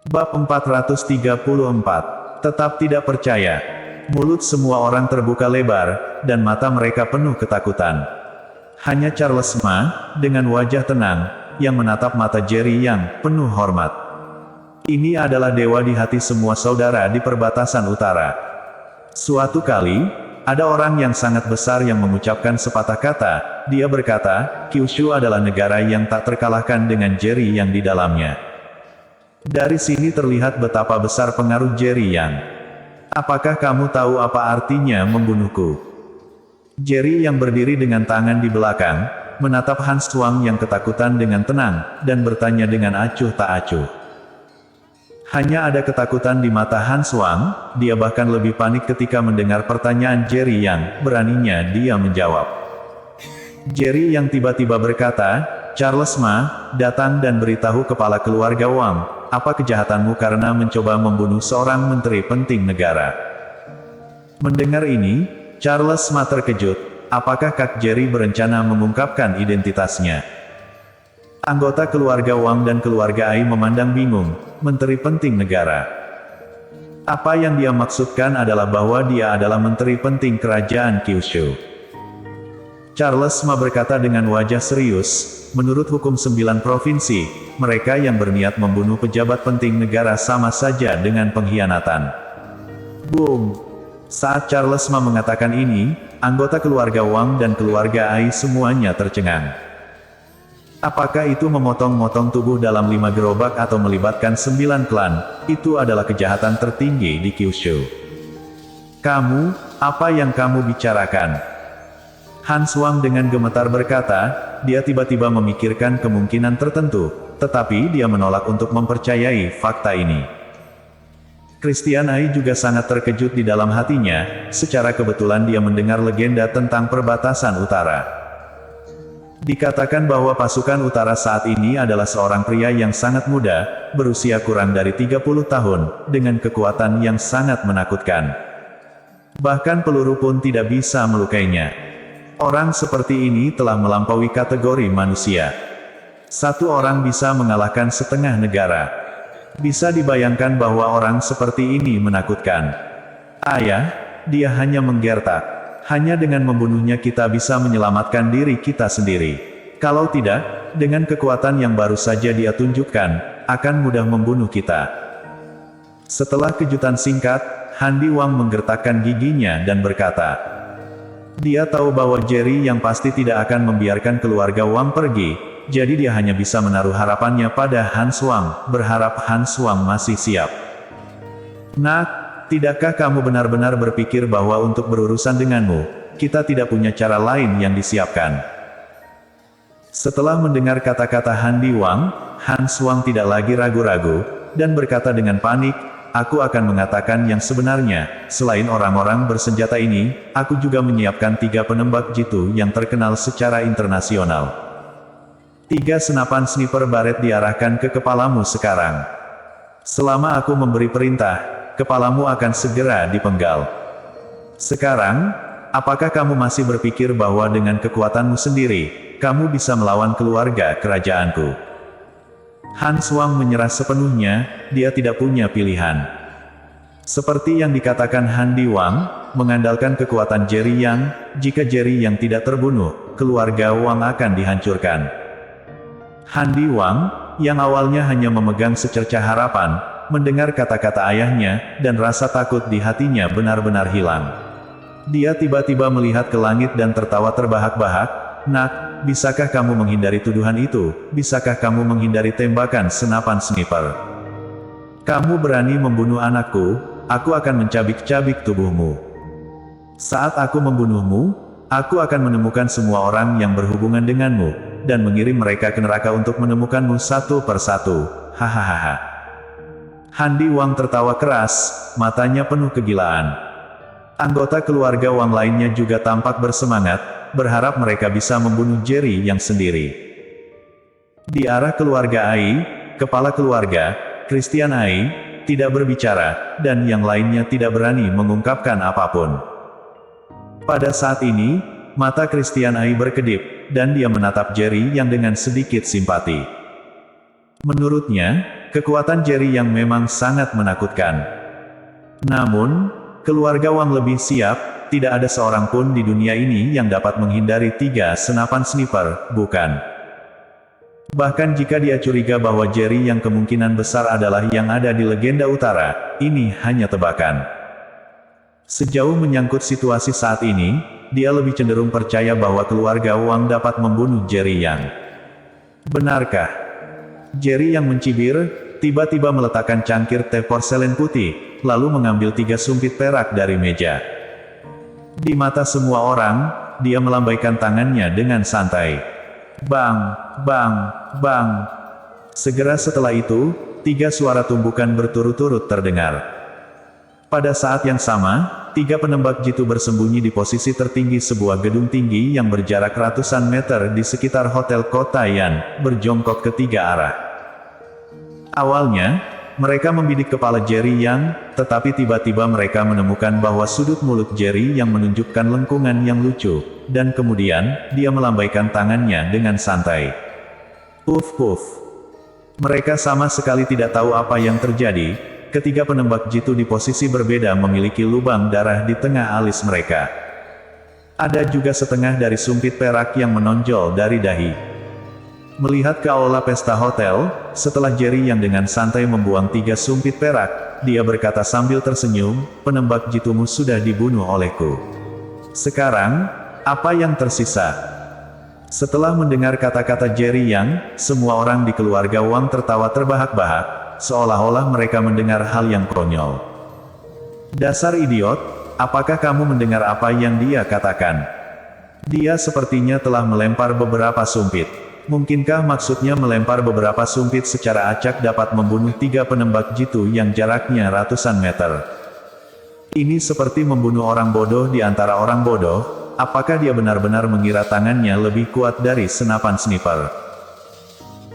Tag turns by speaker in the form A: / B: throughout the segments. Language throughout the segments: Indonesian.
A: Bab 434. Tetap tidak percaya. Mulut semua orang terbuka lebar, dan mata mereka penuh ketakutan. Hanya Charles Ma, dengan wajah tenang, yang menatap mata Jerry yang penuh hormat. Ini adalah dewa di hati semua saudara di perbatasan utara. Suatu kali, ada orang yang sangat besar yang mengucapkan sepatah kata. Dia berkata, Kyushu adalah negara yang tak terkalahkan dengan Jerry yang di dalamnya. Dari sini terlihat betapa besar pengaruh Jerry yang. Apakah kamu tahu apa artinya membunuhku? Jerry yang berdiri dengan tangan di belakang, menatap Han Suang yang ketakutan dengan tenang, dan bertanya dengan acuh tak acuh. Hanya ada ketakutan di mata Han Suang, dia bahkan lebih panik ketika mendengar pertanyaan Jerry yang, beraninya dia menjawab. Jerry yang tiba-tiba berkata, Charles Ma, datang dan beritahu kepala keluarga Wang, apa kejahatanmu karena mencoba membunuh seorang menteri penting negara. Mendengar ini, Charles Ma terkejut, apakah Kak Jerry berencana mengungkapkan identitasnya? Anggota keluarga Wang dan keluarga Ai memandang bingung, menteri penting negara. Apa yang dia maksudkan adalah bahwa dia adalah menteri penting kerajaan Kyushu. Charles Ma berkata dengan wajah serius, menurut hukum 9 provinsi, mereka yang berniat membunuh pejabat penting negara sama saja dengan pengkhianatan. Boom! Saat Charles Ma mengatakan ini, anggota keluarga Wang dan keluarga Ai semuanya tercengang. Apakah itu memotong-motong tubuh dalam 5 gerobak atau melibatkan 9 klan, itu adalah kejahatan tertinggi di Kyushu. Kamu, apa yang kamu bicarakan? Han Suang dengan gemetar berkata, dia tiba-tiba memikirkan kemungkinan tertentu, tetapi dia menolak untuk mempercayai fakta ini. Christian Ai juga sangat terkejut di dalam hatinya, secara kebetulan dia mendengar legenda tentang perbatasan utara. Dikatakan bahwa pasukan utara saat ini adalah seorang pria yang sangat muda, berusia kurang dari 30 tahun, dengan kekuatan yang sangat menakutkan. Bahkan peluru pun tidak bisa melukainya. Orang seperti ini telah melampaui kategori manusia. Satu orang bisa mengalahkan setengah negara. Bisa dibayangkan bahwa orang seperti ini menakutkan. Ayah, dia hanya menggertak. Hanya dengan membunuhnya kita bisa menyelamatkan diri kita sendiri. Kalau tidak, dengan kekuatan yang baru saja dia tunjukkan, akan mudah membunuh kita. Setelah kejutan singkat, Handi Wang menggertakkan giginya dan berkata, dia tahu bahwa Jerry yang pasti tidak akan membiarkan keluarga Wang pergi, jadi dia hanya bisa menaruh harapannya pada Han Suang, berharap Han Suang masih siap. Nak, tidakkah kamu benar-benar berpikir bahwa untuk berurusan denganmu, kita tidak punya cara lain yang disiapkan? Setelah mendengar kata-kata Handi Wang, Han Suang tidak lagi ragu-ragu, dan berkata dengan panik, aku akan mengatakan yang sebenarnya, selain orang-orang bersenjata ini, aku juga menyiapkan 3 penembak jitu yang terkenal secara internasional. 3 senapan sniper baret diarahkan ke kepalamu sekarang. Selama aku memberi perintah, kepalamu akan segera dipenggal. Sekarang, apakah kamu masih berpikir bahwa dengan kekuatanmu sendiri, kamu bisa melawan keluarga kerajaanku? Han Suang menyerah sepenuhnya, dia tidak punya pilihan. Seperti yang dikatakan Handi Wang, mengandalkan kekuatan Jerry Yang, jika Jerry Yang tidak terbunuh, keluarga Wang akan dihancurkan. Handi Wang, yang awalnya hanya memegang secercah harapan, mendengar kata-kata ayahnya, dan rasa takut di hatinya benar-benar hilang. Dia tiba-tiba melihat ke langit dan tertawa terbahak-bahak, nak, bisakah kamu menghindari tuduhan itu? Bisakah kamu menghindari tembakan senapan sniper? Kamu berani membunuh anakku, aku akan mencabik-cabik tubuhmu. Saat aku membunuhmu, aku akan menemukan semua orang yang berhubungan denganmu, dan mengirim mereka ke neraka untuk menemukanmu satu persatu. Hahaha. Handi Wang tertawa keras, matanya penuh kegilaan. Anggota keluarga Wang lainnya juga tampak bersemangat, berharap mereka bisa membunuh Jerry yang sendiri. Di arah keluarga Ai, kepala keluarga, Christian Ai, tidak berbicara, dan yang lainnya tidak berani mengungkapkan apapun. Pada saat ini, mata Christian Ai berkedip, dan dia menatap Jerry yang dengan sedikit simpati. Menurutnya, kekuatan Jerry yang memang sangat menakutkan. Namun, keluarga Wang lebih siap, tidak ada seorang pun di dunia ini yang dapat menghindari 3 senapan sniper, bukan? Bahkan jika dia curiga bahwa Jerry yang kemungkinan besar adalah yang ada di Legenda Utara, ini hanya tebakan. Sejauh menyangkut situasi saat ini, dia lebih cenderung percaya bahwa keluarga Wang dapat membunuh Jerry Yang. Benarkah? Jerry yang mencibir, tiba-tiba meletakkan cangkir teh porselen putih, lalu mengambil 3 sumpit perak dari meja. Di mata semua orang, dia melambaikan tangannya dengan santai. Bang, bang, bang. Segera setelah itu, 3 suara tumbukan berturut-turut terdengar. Pada saat yang sama, 3 penembak jitu bersembunyi di posisi tertinggi sebuah gedung tinggi yang berjarak ratusan meter di sekitar Hotel Kota Yan, berjongkok ke 3 arah. Awalnya, mereka membidik kepala Jerry Yang, tetapi tiba-tiba mereka menemukan bahwa sudut mulut Jerry yang menunjukkan lengkungan yang lucu, dan kemudian, dia melambaikan tangannya dengan santai. Puff puff. Mereka sama sekali tidak tahu apa yang terjadi, ketiga penembak jitu di posisi berbeda memiliki lubang darah di tengah alis mereka. Ada juga setengah dari sumpit perak yang menonjol dari dahi. Melihat ke aula pesta hotel, setelah Jerry yang dengan santai membuang 3 sumpit perak, dia berkata sambil tersenyum, penembak jitumu sudah dibunuh olehku. Sekarang, apa yang tersisa? Setelah mendengar kata-kata Jerry Yang, semua orang di keluarga Wang tertawa terbahak-bahak, seolah-olah mereka mendengar hal yang konyol. Dasar idiot, apakah kamu mendengar apa yang dia katakan? Dia sepertinya telah melempar beberapa sumpit. Mungkinkah maksudnya melempar beberapa sumpit secara acak dapat membunuh 3 penembak jitu yang jaraknya ratusan meter? Ini seperti membunuh orang bodoh di antara orang bodoh, apakah dia benar-benar mengira tangannya lebih kuat dari senapan sniper?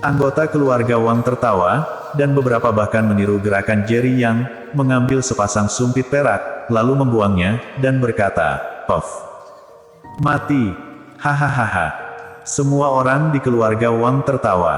A: Anggota keluarga Wang tertawa, dan beberapa bahkan meniru gerakan Jerry Yang, mengambil sepasang sumpit perak, lalu membuangnya, dan berkata, "Puff. Mati. Hahaha." Semua orang di keluarga Wang tertawa.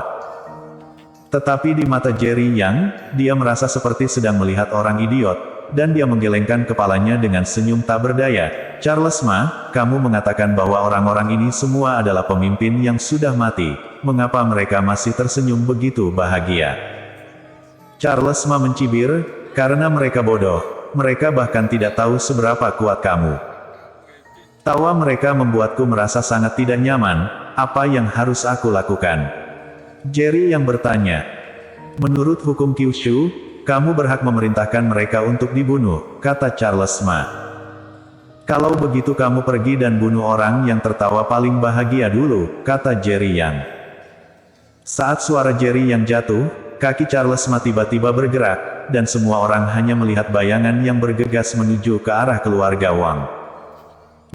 A: Tetapi di mata Jerry Yang, dia merasa seperti sedang melihat orang idiot, dan dia menggelengkan kepalanya dengan senyum tak berdaya. Charles Ma, kamu mengatakan bahwa orang-orang ini semua adalah pemimpin yang sudah mati, mengapa mereka masih tersenyum begitu bahagia? Charles Ma mencibir, karena mereka bodoh, mereka bahkan tidak tahu seberapa kuat kamu. Tawa mereka membuatku merasa sangat tidak nyaman. Apa yang harus aku lakukan? Jerry yang bertanya. Menurut hukum Kyushu, kamu berhak memerintahkan mereka untuk dibunuh, kata Charles Ma. Kalau begitu kamu pergi dan bunuh orang yang tertawa paling bahagia dulu, kata Jerry Yang. Saat suara Jerry yang jatuh, kaki Charles Ma tiba-tiba bergerak, dan semua orang hanya melihat bayangan yang bergegas menuju ke arah keluarga Wang.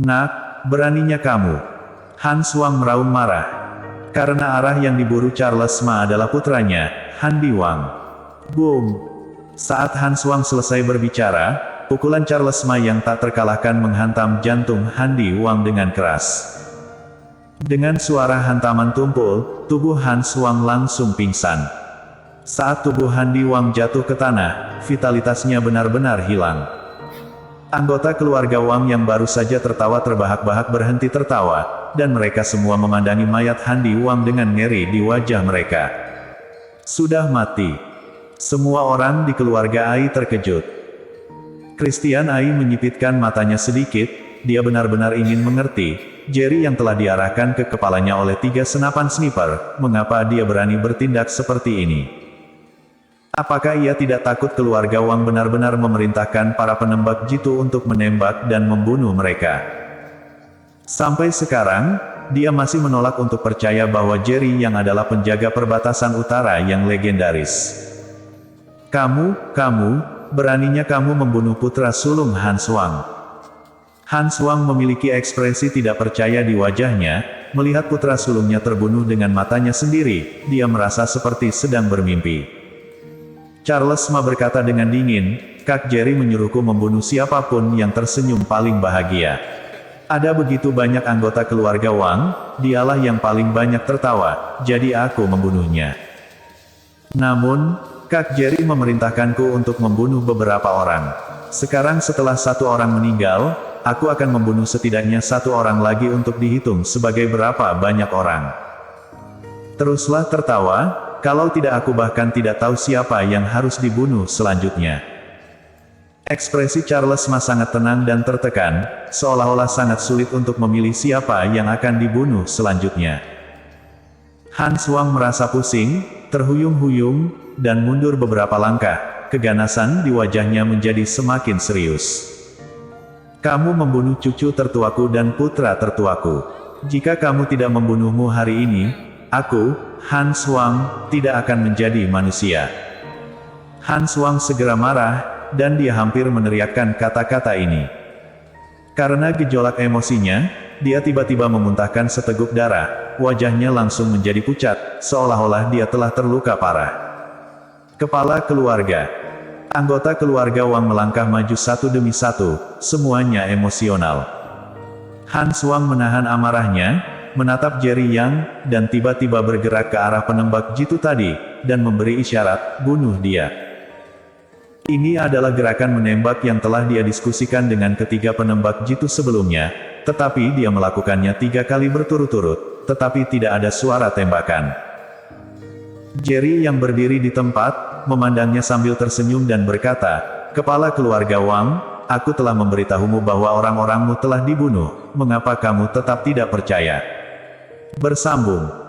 A: Nak, beraninya kamu. Hans Wang meraung marah. Karena arah yang diburu Charles Ma adalah putranya, Handi Wang. Boom! Saat Hans Wang selesai berbicara, pukulan Charles Ma yang tak terkalahkan menghantam jantung Handi Wang dengan keras. Dengan suara hantaman tumpul, tubuh Hans Wang langsung pingsan. Saat tubuh Handi Wang jatuh ke tanah, vitalitasnya benar-benar hilang. Anggota keluarga Wang yang baru saja tertawa terbahak-bahak berhenti tertawa, dan mereka semua memandangi mayat Handi Wang dengan ngeri di wajah mereka. Sudah mati. Semua orang di keluarga Ai terkejut. Christian Ai menyipitkan matanya sedikit, dia benar-benar ingin mengerti, Jerry yang telah diarahkan ke kepalanya oleh 3 senapan sniper, mengapa dia berani bertindak seperti ini? Apakah ia tidak takut keluarga Wang benar-benar memerintahkan para penembak jitu untuk menembak dan membunuh mereka? Sampai sekarang, dia masih menolak untuk percaya bahwa Jerry yang adalah penjaga perbatasan utara yang legendaris. Kamu, beraninya kamu membunuh putra sulung Hans Wang. Hans Wang memiliki ekspresi tidak percaya di wajahnya, melihat putra sulungnya terbunuh dengan matanya sendiri, dia merasa seperti sedang bermimpi. Charles Ma berkata dengan dingin, Kak Jerry menyuruhku membunuh siapapun yang tersenyum paling bahagia. Ada begitu banyak anggota keluarga Wang, dialah yang paling banyak tertawa, jadi aku membunuhnya. Namun, Kak Jerry memerintahkanku untuk membunuh beberapa orang. Sekarang setelah satu orang meninggal, aku akan membunuh setidaknya satu orang lagi untuk dihitung sebagai berapa banyak orang. Teruslah tertawa, kalau tidak aku bahkan tidak tahu siapa yang harus dibunuh selanjutnya. Ekspresi Charles Ma sangat tenang dan tertekan, seolah-olah sangat sulit untuk memilih siapa yang akan dibunuh selanjutnya. Han Xuang merasa pusing, terhuyung-huyung, dan mundur beberapa langkah, keganasan di wajahnya menjadi semakin serius. Kamu membunuh cucu tertuaku dan putra tertuaku. Jika kamu tidak membunuhmu hari ini, aku, Han Xuang, tidak akan menjadi manusia. Han Xuang segera marah, dan dia hampir meneriakkan kata-kata ini. Karena gejolak emosinya, dia tiba-tiba memuntahkan seteguk darah, wajahnya langsung menjadi pucat, seolah-olah dia telah terluka parah. Kepala keluarga. Anggota keluarga Wang melangkah maju satu demi satu, semuanya emosional. Han Xuang menahan amarahnya, menatap Jerry Yang, dan tiba-tiba bergerak ke arah penembak jitu tadi, dan memberi isyarat, bunuh dia. Ini adalah gerakan menembak yang telah dia diskusikan dengan ketiga penembak jitu sebelumnya, tetapi dia melakukannya 3 kali berturut-turut, tetapi tidak ada suara tembakan. Jerry yang berdiri di tempat, memandangnya sambil tersenyum dan berkata, "Kepala keluarga Wang, aku telah memberitahumu bahwa orang-orangmu telah dibunuh, mengapa kamu tetap tidak percaya?" Bersambung.